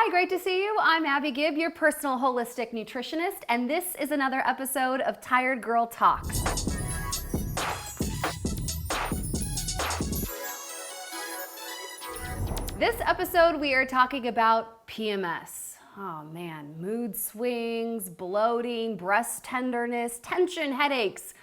Hi, great to see you. I'm Abbey Gibb, your personal holistic nutritionist, and this is another episode of Tired Girl Talks. This episode, we are talking about PMS. Oh man, mood swings, bloating, breast tenderness, tension, headaches,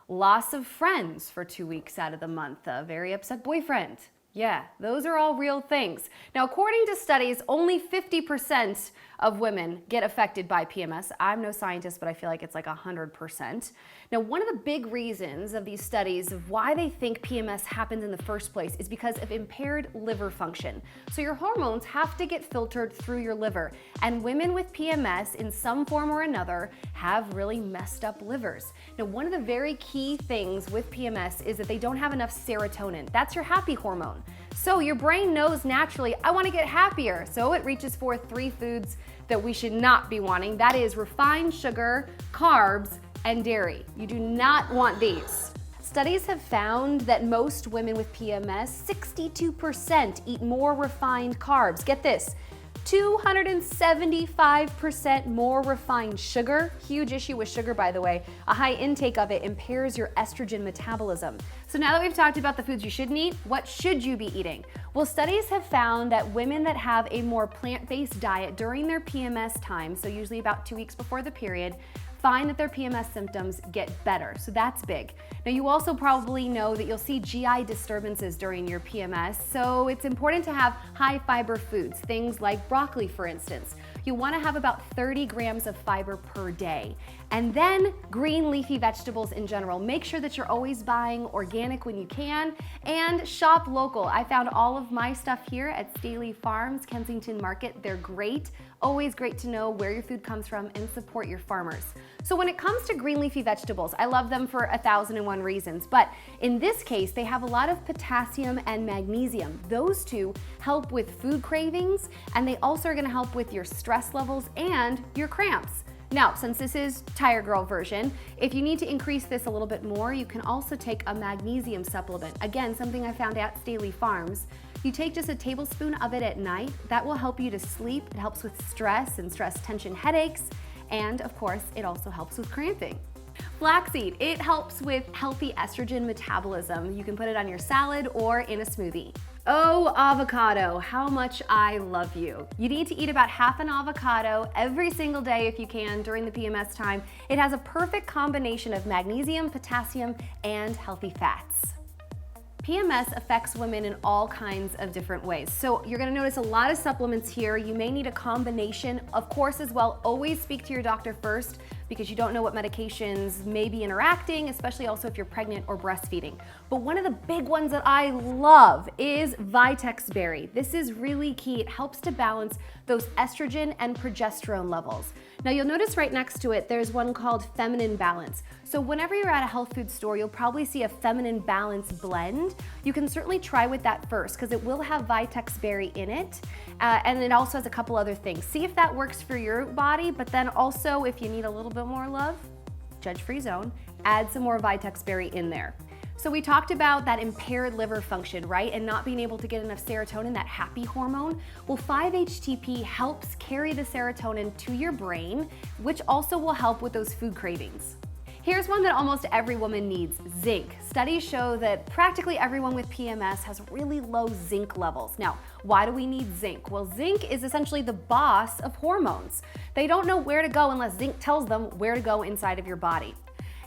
loss of friends for 2 weeks out of the month, a very upset boyfriend. Yeah, those are all real things. Now, according to studies, only 50% of women get affected by PMS. I'm no scientist, but I feel like it's like 100%. Now, one of the big reasons of these studies of why they think PMS happens in the first place is because of impaired liver function. So your hormones have to get filtered through your liver. And women with PMS in some form or another have really messed up livers. Now, one of the very key things with PMS is that they don't have enough serotonin. That's your happy hormone. So your brain knows naturally, I want to get happier. So it reaches for 3 foods that we should not be wanting. That is refined sugar, carbs, and dairy. You do not want these. Studies have found that most women with PMS, 62% eat more refined carbs. Get this, 275% more refined sugar. Huge issue with sugar, by the way. A high intake of it impairs your estrogen metabolism. So now that we've talked about the foods you shouldn't eat, what should you be eating? Well, studies have found that women that have a more plant-based diet during their PMS time, so usually about 2 weeks before the period, find that their PMS symptoms get better. So that's big. Now, you also probably know that you'll see GI disturbances during your PMS, so it's important to have high fiber foods, things like broccoli, for instance. You want to have about 30 grams of fiber per day. And then green leafy vegetables in general. Make sure that you're always buying organic when you can, and shop local. I found all of my stuff here at Staley Farms, Kensington Market. They're great. Always great to know where your food comes from and support your farmers. So when it comes to green leafy vegetables, I love them for 1,001 reasons, but in this case, they have a lot of potassium and magnesium. Those two help with food cravings, and they also are gonna help with your stress levels and your cramps. Now, since this is Tired Girl version, if you need to increase this a little bit more, you can also take a magnesium supplement. Again, something I found at Staley Farms. You take just a tablespoon of it at night. That will help you to sleep. It helps with stress and stress tension headaches. And of course, it also helps with cramping. Flaxseed, it helps with healthy estrogen metabolism. You can put it on your salad or in a smoothie. Oh, avocado, how much I love you. You need to eat about half an avocado every single day if you can during the PMS time. It has a perfect combination of magnesium, potassium, and healthy fats. PMS affects women in all kinds of different ways. So you're gonna notice a lot of supplements here. You may need a combination. Of course, as well, always speak to your doctor first because you don't know what medications may be interacting, especially also if you're pregnant or breastfeeding. But one of the big ones that I love is Vitex Berry. This is really key. It helps to balance those estrogen and progesterone levels. Now you'll notice right next to it, there's one called Feminine Balance. So whenever you're at a health food store, you'll probably see a Feminine Balance blend. You can certainly try with that first because it will have Vitex Berry in it. And it also has a couple other things. See if that works for your body, but then also if you need a little bit more love, judge-free zone, add some more Vitex Berry in there. So we talked about that impaired liver function, right? And not being able to get enough serotonin, that happy hormone. Well, 5-HTP helps carry the serotonin to your brain, which also will help with those food cravings. Here's one that almost every woman needs, zinc. Studies show that practically everyone with PMS has really low zinc levels. Now, why do we need zinc? Well, zinc is essentially the boss of hormones. They don't know where to go unless zinc tells them where to go inside of your body.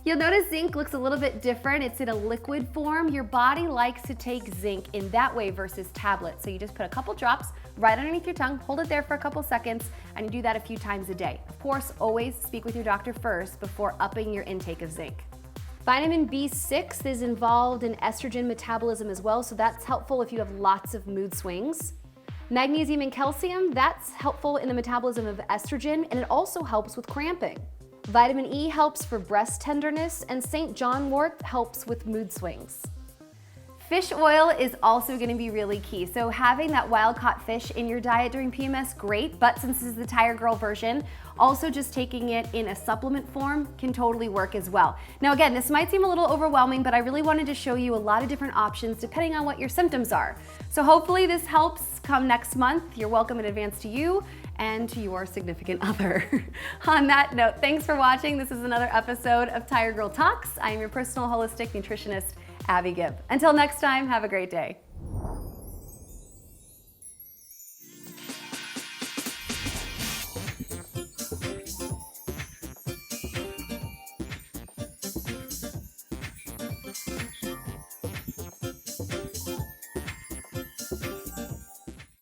You'll notice zinc looks a little bit different. It's in a liquid form. Your body likes to take zinc in that way versus tablets. So you just put a couple drops right underneath your tongue, hold it there for a couple seconds, and you do that a few times a day. Of course, always speak with your doctor first before upping your intake of zinc. Vitamin B6 is involved in estrogen metabolism as well, so that's helpful if you have lots of mood swings. Magnesium and calcium, that's helpful in the metabolism of estrogen, and it also helps with cramping. Vitamin E helps for breast tenderness, and St. John wort helps with mood swings. Fish oil is also going to be really key. So having that wild-caught fish in your diet during PMS, great, but since this is the Tired Girl version, also just taking it in a supplement form can totally work as well. Now again, this might seem a little overwhelming, but I really wanted to show you a lot of different options depending on what your symptoms are. So hopefully this helps come next month. You're welcome in advance to you and to your significant other. On that note, thanks for watching. This is another episode of Tired Girl Talks. I am your personal holistic nutritionist, Abbey Gibb. Until next time, have a great day.